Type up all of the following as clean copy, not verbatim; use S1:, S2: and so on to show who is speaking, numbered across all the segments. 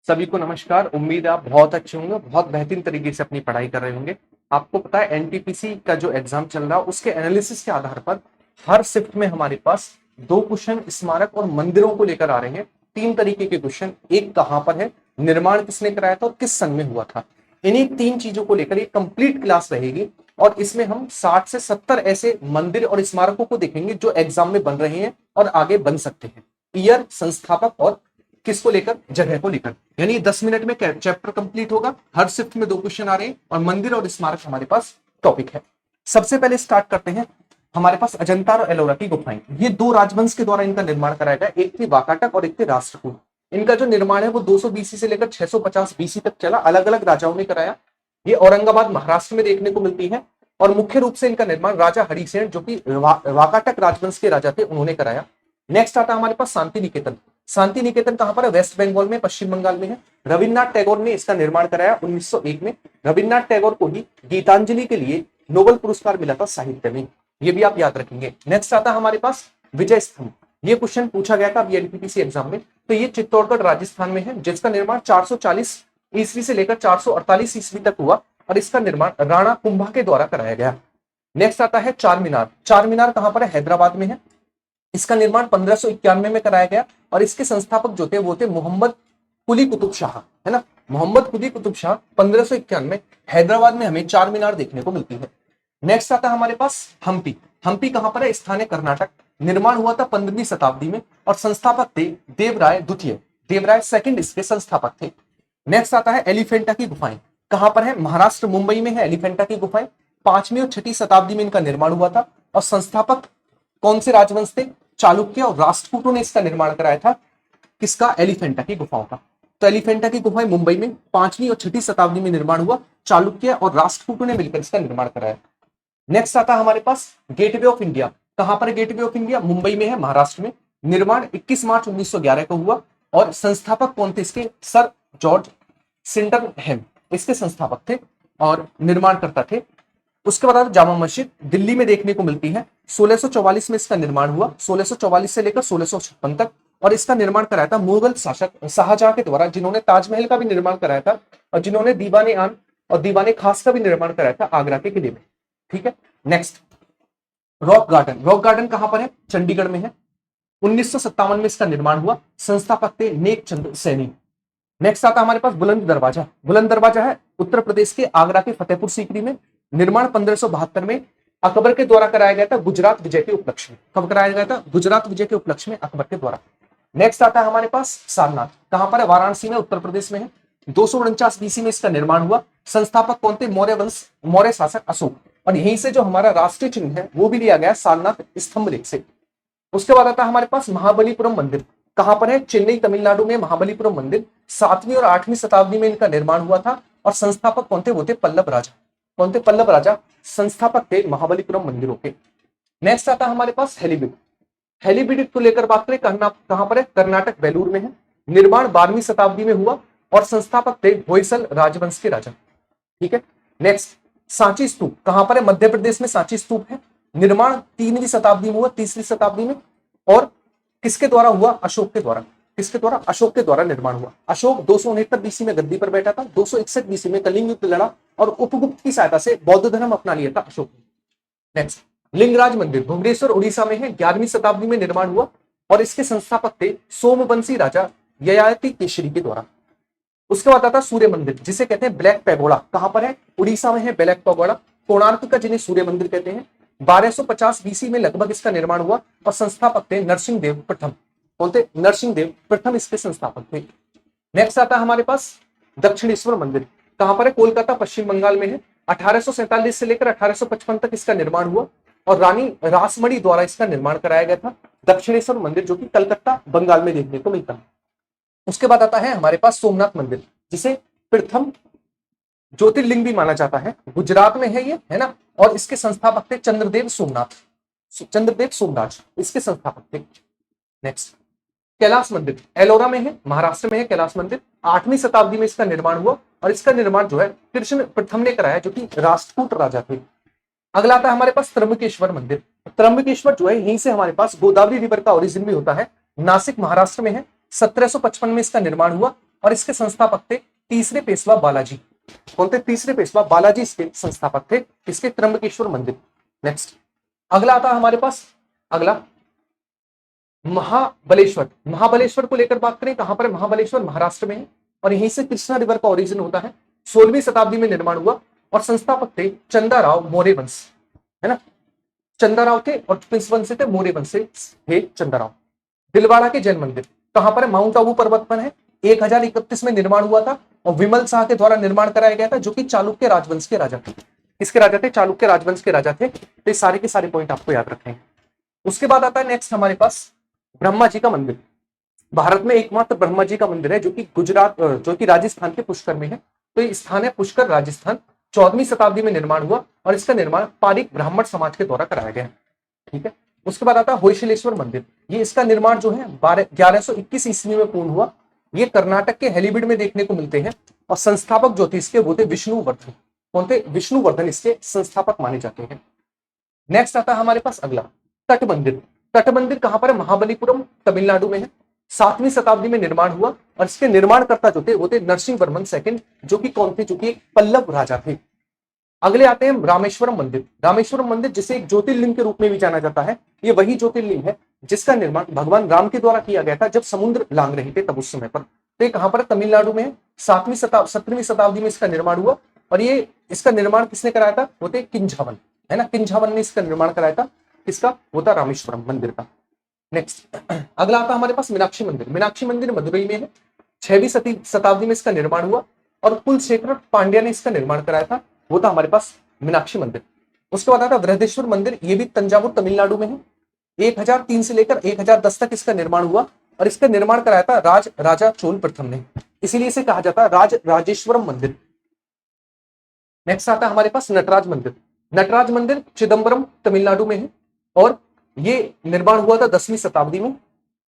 S1: सभी को नमस्कार। उम्मीद है आप बहुत अच्छे होंगे, बहुत बेहतरीन तरीके से अपनी पढ़ाई कर रहे होंगे। आपको पता है एनटीपीसी का जो एग्जाम चल रहा है उसके एनालिसिस के आधार पर हर शिफ्ट में हमारे पास दो क्वेश्चन स्मारक और मंदिरों को लेकर आ रहे हैं। तीन तरीके के क्वेश्चन, एक कहां पर है, निर्माण किसने कराया था और किस सन में हुआ था। इन्हीं तीन चीजों को लेकर एक कंप्लीट क्लास रहेगी और इसमें हम 60 से 70 ऐसे मंदिर और स्मारकों को देखेंगे जो एग्जाम में बन रहे हैं और आगे बन सकते हैं। ईयर, संस्थापक और किसको लेकर, जगह को लेकर। यानी 10 मिनट में चैप्टर कंप्लीट होगा। हर शिफ्ट में दो क्वेश्चन आ रहे हैं और मंदिर और स्मारक हमारे पास टॉपिक है। सबसे पहले स्टार्ट करते हैं। हमारे पास अजंता और एलोरा की गुफाएं, ये दो राजवंश के द्वारा इनका निर्माण कराया गया। एक थी वाकाटक और एक थे राष्ट्रकूट। इनका जो निर्माण है वो 200 बीसी से लेकर 650 बीसी तक चला। अलग अलग राजाओं ने कराया। ये औरंगाबाद महाराष्ट्र में देखने को मिलती है और मुख्य रूप से इनका निर्माण राजा हरिसेन, जो कि वाकाटक राजवंश के राजा थे, उन्होंने कराया। नेक्स्ट आता है हमारे पास शांति निकेतन। शांति निकेतन कहां पर है? वेस्ट बंगाल में, पश्चिम बंगाल में है। रविन्द्रनाथ टैगोर ने इसका निर्माण कराया 1901 में। रविन्द्रनाथ टैगोर को ही गीतांजलि के लिए नोबेल पुरस्कार मिला था साहित्य में, ये भी आप याद रखेंगे। नेक्स्ट आता है हमारे पास विजय स्तंभ। ये क्वेश्चन पूछा गया था एनटीपीसी एग्जाम में। तो ये चित्तौड़गढ़ राजस्थान में है, जिसका निर्माण 440 ईस्वी से लेकर 448 ईस्वी तक हुआ और इसका निर्माण राणा कुंभा के द्वारा कराया गया। नेक्स्ट आता है चार मीनार। चार मीनार कहां पर है? हैदराबाद में है। इसका निर्माण 1591 में कराया गया और इसके संस्थापक जो थे वो थे मोहम्मद कुली कुतुब शाह, है ना। मोहम्मद कुली कुतुब शाह 1591 में हैदराबाद में हमें चार मीनार देखने को मिलती है। नेक्स्ट आता है हमारे पास हम्पी। हम्पी कहां पर है? स्थान है कर्नाटक। निर्माण हुआ था 15वीं शताब्दी में और संस्थापक थे देवराय द्वितीय। देवराय सेकंड इसके संस्थापक थे। नेक्स्ट आता है एलिफेंटा की गुफाएं। कहां पर है? महाराष्ट्र, मुंबई में है एलिफेंटा की गुफाएं। 5वीं और 6वीं शताब्दी में इनका निर्माण हुआ था और संस्थापक कौन से राजवंश थे? चालुक्य और राष्ट्रकूटों ने इसका निर्माण कराया था। किसका? एलिफेंटा की गुफाओं का। तो एलिफेंटा की गुफाएं मुंबई में 5वीं और 6वीं शताब्दी में निर्माण हुआ। चालुक्य और राष्ट्रकूटों ने मिलकर इसका निर्माण कराया। नेक्स्ट आता है हमारे पास गेटवे ऑफ इंडिया। कहां पर है गेटवे ऑफ इंडिया? मुंबई में है, महाराष्ट्र में। निर्माण 21 मार्च 1911 को हुआ और संस्थापक कौन थे इसके? सर जॉर्ज सिंडरहैम इसके संस्थापक थे और निर्माणकर्ता थे। उसके बाद जामा मस्जिद दिल्ली में देखने को मिलती है। 1644 में इसका निर्माण हुआ, 1644 से लेकर 1656 तक, और इसका निर्माण कराया था मुगल शासक शाहजहां के द्वारा, जिन्होंने ताजमहल का भी निर्माण कराया था और जिन्होंने दीवाने आम और दीवाने खास का भी निर्माण कराया था आगरा के किले में। ठीक है। Next rock garden. Rock garden कहां पर है? चंडीगढ़ में है। 1957 में इसका निर्माण हुआ। संस्थापक थे नेक चंद सैनी। नेक्स्ट आता हमारे पास बुलंद दरवाजा। बुलंद दरवाजा है उत्तर प्रदेश के आगरा के फतेहपुर सीकरी में। निर्माण 1572 में अकबर के द्वारा कराया गया था, गुजरात विजय के उपलक्ष्य में। कब कराया गया था? गुजरात विजय के उपलक्ष्य में अकबर के द्वारा। नेक्स्ट आता है हमारे पास सारनाथ। कहां पर है? वाराणसी में, उत्तर प्रदेश में है। 249 बीसी में इसका निर्माण हुआ। संस्थापक कौन थे? मौर्य वंश, मौर्य शासक अशोक। और यहीं से जो हमारा राष्ट्रीय चिन्ह है वो भी लिया गया सारनाथ स्तंभ लेख से। उसके बाद आता है हमारे पास महाबलीपुरम मंदिर। कहां पर है? चेन्नई, तमिलनाडु में महाबलीपुरम मंदिर। 7वीं और 8वीं शताब्दी में इनका निर्माण हुआ था और संस्थापक कौन थे? वो थे पल्लव राजा। कौन थे? पल्लव राजा संस्थापक थे महाबलीपुरम मंदिरों के। नेक्स्ट आता है हमारे पास हेलीबिड। हेलीबिड को लेकर बात करें, कहां पर है? कर्नाटक, बेलूर में है। निर्माण 12वीं शताब्दी में हुआ और संस्थापक थे होयसल राजवंश के राजा। ठीक है। नेक्स्ट सांची स्तूप। कहां पर है? मध्य प्रदेश में सांची स्तूप है। निर्माण 3वीं शताब्दी में हुआ, 3वीं शताब्दी में, और किसके द्वारा हुआ? अशोक के द्वारा। किसके द्वारा? अशोक के द्वारा निर्माण हुआ। अशोक 269 बीसी में गद्दी पर बैठा था। 261 बीसी में कलिंग युद्ध लड़ा और उपगुप्त की सहायता से बौद्ध धर्म अपना लिया था अशोक ने। नेक्स्ट लिंगराज मंदिर भुवनेश्वर, उड़ीसा में है। 11वीं शताब्दी में निर्माण हुआ और इसके संस्थापक थे सोमवंशी राजा ययाति केशरी के द्वारा। उसके बाद आता सूर्य मंदिर, जिसे कहते हैं ब्लैक पैगोडा। कहां पर है? उड़ीसा में है ब्लैक पैगोडा। कोणार्क का जिन्हें सूर्य मंदिर कहते हैं। 1250 बीसी में लगभग इसका निर्माण हुआ और संस्थापक थे नरसिंह देव प्रथम। बोलते नरसिंह देव प्रथम इसके संस्थापक थे। नेक्स्ट आता है हमारे पास दक्षिणेश्वर मंदिर। कहां पर है? कोलकाता, पश्चिम बंगाल में है। 1847 से लेकर 1855 तक इसका निर्माण हुआ और रानी रासमणी द्वारा इसका निर्माण कराया गया था। दक्षिणेश्वर मंदिर जो कि कलकत्ता, बंगाल में देखने को मिलता है। उसके बाद आता है हमारे पास सोमनाथ मंदिर, जिसे प्रथम ज्योतिर्लिंग भी माना जाता है। गुजरात में है ये, है ना। और इसके संस्थापक थे चंद्रदेव सोमनाथ, चंद्रदेव सोमराज इसके संस्थापक थे। नेक्स्ट कैलाश मंदिर एलोरा में है, महाराष्ट्र में है कैलाश मंदिर। 8वीं शताब्दी में इसका निर्माण हुआ और इसका निर्माण जो है कृष्ण प्रथम ने कराया, जो कि राष्ट्रकूट राजा थे। अगला आता है हमारे पास त्र्यंबकेश्वर मंदिर। त्र्यंबकेश्वर जो है यहीं से हमारे पास गोदावरी रिवर का ओरिजिन भी होता है। नासिक, महाराष्ट्र में है। 1755 में इसका निर्माण हुआ और इसके संस्थापक थे तीसरे पेशवा बालाजी। कौन थे? तीसरे पेशवा बालाजी इसके संस्थापक थे, इसके त्र्यंबकेश्वर मंदिर। नेक्स्ट अगला आता है हमारे पास, अगला महाबलेश्वर। महाबलेश्वर को लेकर बात करें, कहां पर है महाबलेश्वर? महाराष्ट्र में है, और यहीं से कृष्णा रिवर का ओरिजिन होता है। 16वीं शताब्दी में निर्माण हुआ और संस्थापक थे चंदाराव मौर्य वंश, है ना, चंदाराव थे, और किस वंश से थे? मौर्य वंश से थे चंदाराव। दिलवाड़ा के जैन मंदिर कहां पर है? माउंट आबू पर्वत पर है। 1031 में निर्माण हुआ था और विमल शाह के द्वारा निर्माण कराया गया था, जो कि चालुक्य राजवंश के राजा थे। किसके राजा थे? चालुक्य राजवंश के राजा थे। तो ये सारे के सारे पॉइंट आपको याद रखने हैं। उसके बाद आता है नेक्स्ट हमारे पास ब्रह्मा जी का मंदिर। भारत में एकमात्र ब्रह्मा जी का मंदिर है जो कि गुजरात, जो कि राजस्थान के पुष्कर में है। तो ये स्थान है पुष्कर, राजस्थान। 14वीं शताब्दी में निर्माण हुआ और इसका निर्माण पारिक ब्राह्मण समाज के द्वारा कराया गया। ठीक है। उसके बाद आता है होयसलेश्वर मंदिर। ये इसका निर्माण जो है 1121 ईस्वी में पूर्ण हुआ। ये कर्नाटक के हेलीबिड में देखने को मिलते हैं और संस्थापक जो थे इसके वो थे विष्णुवर्धन। कौन थे? विष्णुवर्धन इसके संस्थापक माने जाते हैं। नेक्स्ट आता है हमारे पास अगला तट मंदिर। तट मंदिर कहां पर है? महाबलीपुरम, तमिलनाडु में है। 7वीं शताब्दी में निर्माण हुआ और इसके निर्माणकर्ता जो थे वो थे नरसिंह वर्मन सेकंड, जो कि कौन थे? जो कि एक पल्लव राजा थे। अगले आते हैं रामेश्वरम मंदिर। रामेश्वरम मंदिर जिसे एक ज्योतिर्लिंग के रूप में भी जाना जाता है, ये वही ज्योतिर्लिंग है जिसका निर्माण भगवान राम के द्वारा किया गया था जब समुद्र लांग रहे थे तब उस समय पर। तो ये कहां पर है? तमिलनाडु में है। 17वीं शताब्दी में इसका निर्माण हुआ और ये इसका निर्माण किसने कराया था? वो थे किंझावन, है ना, किंझावन ने इसका निर्माण कराया था। किसका? वो था रामेश्वरम मंदिर का। नेक्स्ट अगला आता हमारे पास मीनाक्षी मंदिर। मीनाक्षी मंदिर मदुरई में है। 6वीं शताब्दी में इसका निर्माण हुआ और कुलशेखर पांड्या ने इसका निर्माण कराया था। वो था हमारे पास मीनाक्षी मंदिर। उसके बाद आता बृहदेश्वर मंदिर। ये भी तंजावुर, तमिलनाडु में है। 1003 से लेकर 1010 तक इसका निर्माण हुआ और इसका निर्माण कराया था राजा चोल प्रथम ने, इसीलिए इसे कहा जाता है राजेश्वरम मंदिर। नेक्स्ट आता है हमारे पास नटराज मंदिर। नटराज मंदिर चिदम्बरम, तमिलनाडु में है और ये निर्माण हुआ था 10वीं शताब्दी में।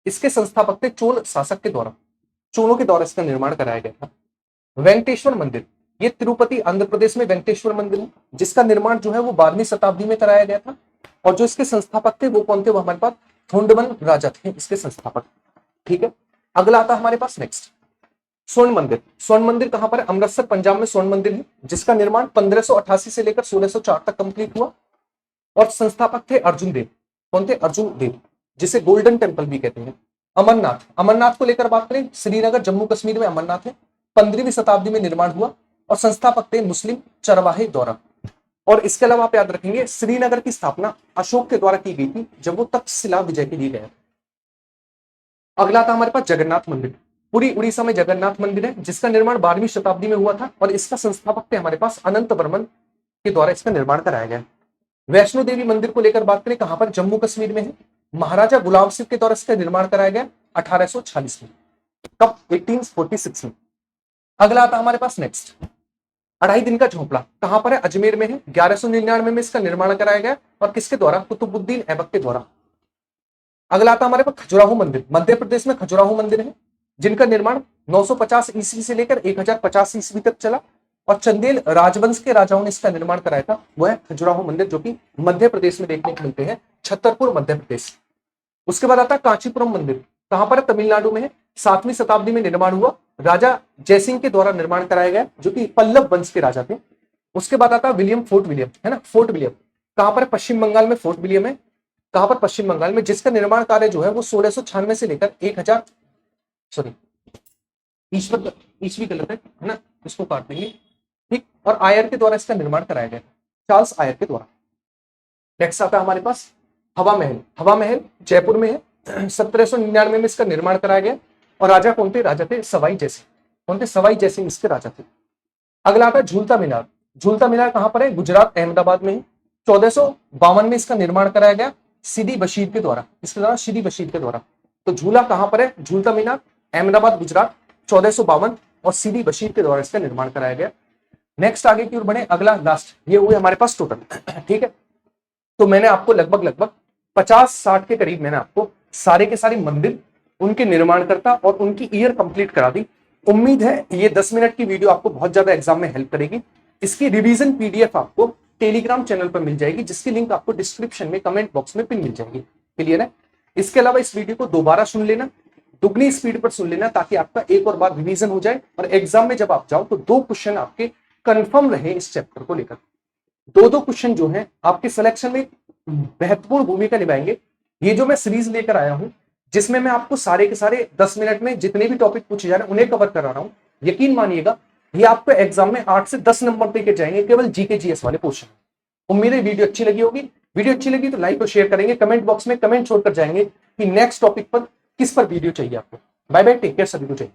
S1: इसके संस्थापक थे चोल शासक के द्वारा, चोलों के द्वारा इसका निर्माण कराया गया था। वेंकटेश्वर मंदिर, ये तिरुपति आंध्र प्रदेश में वेंकटेश्वर मंदिर है, जिसका निर्माण जो है वो 12वीं शताब्दी में कराया गया था और जो इसके संस्थापक थे वो कौन थे? वो हमारे पास थोंडमन राजा थे इसके संस्थापक। ठीक है। अगला आता हमारे पास नेक्स्ट स्वर्ण मंदिर। स्वर्ण मंदिर कहां पर है? अमृतसर, पंजाब में स्वर्ण मंदिर है, जिसका निर्माण 1588 से लेकर 1604 तक कंप्लीट हुआ और संस्थापक थे अर्जुन देव। कौन थे? अर्जुन देव, जिसे गोल्डन टेंपल भी कहते हैं। अमरनाथ, अमरनाथ को लेकर बात करें, श्रीनगर जम्मू कश्मीर में अमरनाथ है। 15वीं शताब्दी में निर्माण हुआ और संस्थापक थे मुस्लिम चरवाहे द्वारा। और इसके अलावा आप याद रखेंगे श्रीनगर की स्थापना अशोक के द्वारा की गई थी जब वो तक्षशिला विजय के लिए गया। अगला था हमारे पास जगन्नाथ मंदिर। पूरी उड़ीसा में जगन्नाथ मंदिर है, जिसका निर्माण 12वीं शताब्दी में हुआ था और इसका संस्थापक थे हमारे पास अनंत वर्मन के द्वारा इसका निर्माण कराया गया। वैष्णो देवी मंदिर को लेकर बात करें, कहां पर? जम्मू कश्मीर में है। महाराजा गुलाम सिंह के द्वारा इसका निर्माण कराया गया 1846 में। कब? 1846 में। अगला आता हमारे पास नेक्स्ट 2.5 दिन का झोंपड़ा। कहां पर है? अजमेर में है। 1199 में इसका निर्माण कराया गया और किसके द्वारा? कुतुबुद्दीन ऐबक के द्वारा। अगला आता हमारे पास खजुराहो मंदिर। मध्य प्रदेश में खजुराहो मंदिर है, जिनका निर्माण 950 ईस्वी से लेकर 1050 ईस्वी तक चला और चंदेल राजवंश के राजाओं ने इसका निर्माण कराया था। वह है खजुराहो मंदिर, जो कि मध्य प्रदेश में देखने को मिलते हैं, छतरपुर, मध्य प्रदेश। उसके बाद आता है कांचीपुरम मंदिर। कहां पर है? तमिलनाडु में है। 7वीं शताब्दी में निर्माण हुआ, राजा जयसिंह के द्वारा निर्माण कराया गया, जो कि पल्लव वंश के राजा थे। उसके बाद आता है फोर्ट विलियम, है ना, फोर्ट विलियम। कहां पर? पश्चिम बंगाल में फोर्ट विलियम है। कहां पर? पश्चिम बंगाल में, जिसका निर्माण कार्य जो है वो 1696 से लेकर 1000 ईस्वी गलत है ना, इसको काट देंगे, ठीक। और आयर के द्वारा इसका निर्माण कराया गया, चार्ल्स आयर के द्वारा। नेक्स्ट आता है हमारे पास हवा महल। हवा महल जयपुर में है। 1799 में इसका निर्माण कराया गया और राजा कौन थे? राजा थे सवाई जयसिंह। कौन थे? सवाई जयसिंह इसके राजा थे। अगला आता है झूलता मीनार। झूलता मीनार कहां पर है? गुजरात, अहमदाबाद में है। 1452 में इसका निर्माण कराया गया सिदी बशीर के द्वारा। इसके द्वारा सिदी बशीर के द्वारा। तो झूला कहां पर है? झूलता मीनार, अहमदाबाद, गुजरात, 1452 और सिदी बशीर के द्वारा इसका निर्माण कराया गया। नेक्स्ट आगे की ओर बढ़े, अगला लास्ट, ये हुए हमारे पास टोटल, ठीक है। तो मैंने आपको लगभग 50-60 के करीब मैंने आपको सारे के सारे मंदिर, उनके निर्माणकर्ता और उनकी ईयर कंप्लीट करा दी। उम्मीद है ये 10 मिनट की वीडियो आपको बहुत ज्यादा एग्जाम में हेल्प करेगी। इसकी रिवीजन पीडीएफ आपको टेलीग्राम चैनल पर मिल जाएगी, जिसकी लिंक आपको डिस्क्रिप्शन में कमेंट बॉक्स में पिन मिल जाएगी। क्लियर है? इसके अलावा इस वीडियो को दोबारा सुन लेना, दुगनी स्पीड पर सुन लेना ताकि आपका एक और बार रिवीजन हो जाए और एग्जाम में जब आप जाओ तो 2 क्वेश्चन आपके कंफर्म रहे इस चैप्टर को लेकर। 2 क्वेश्चन जो हैं आपके सिलेक्शन में महत्वपूर्ण भूमिका निभाएंगे। ये जो मैं सीरीज लेकर आया हूं जिसमें मैं आपको सारे के सारे 10 मिनट में जितने भी टॉपिक पूछे जा रहे हैं उन्हें कवर करा रहा हूं, यकीन मानिएगा ये आपको एग्जाम में 8 से 10 नंबर देके जाएंगे केवल जीके जीएस वाले क्वेश्चन। उम्मीद है वीडियो अच्छी लगी होगी। वीडियो अच्छी लगी तो लाइक और शेयर करेंगे, कमेंट बॉक्स में कमेंट छोड़कर जाएंगे कि नेक्स्ट टॉपिक पर किस पर वीडियो चाहिए आपको। बाय बाय, टेक केयर, सभी को चाहिए।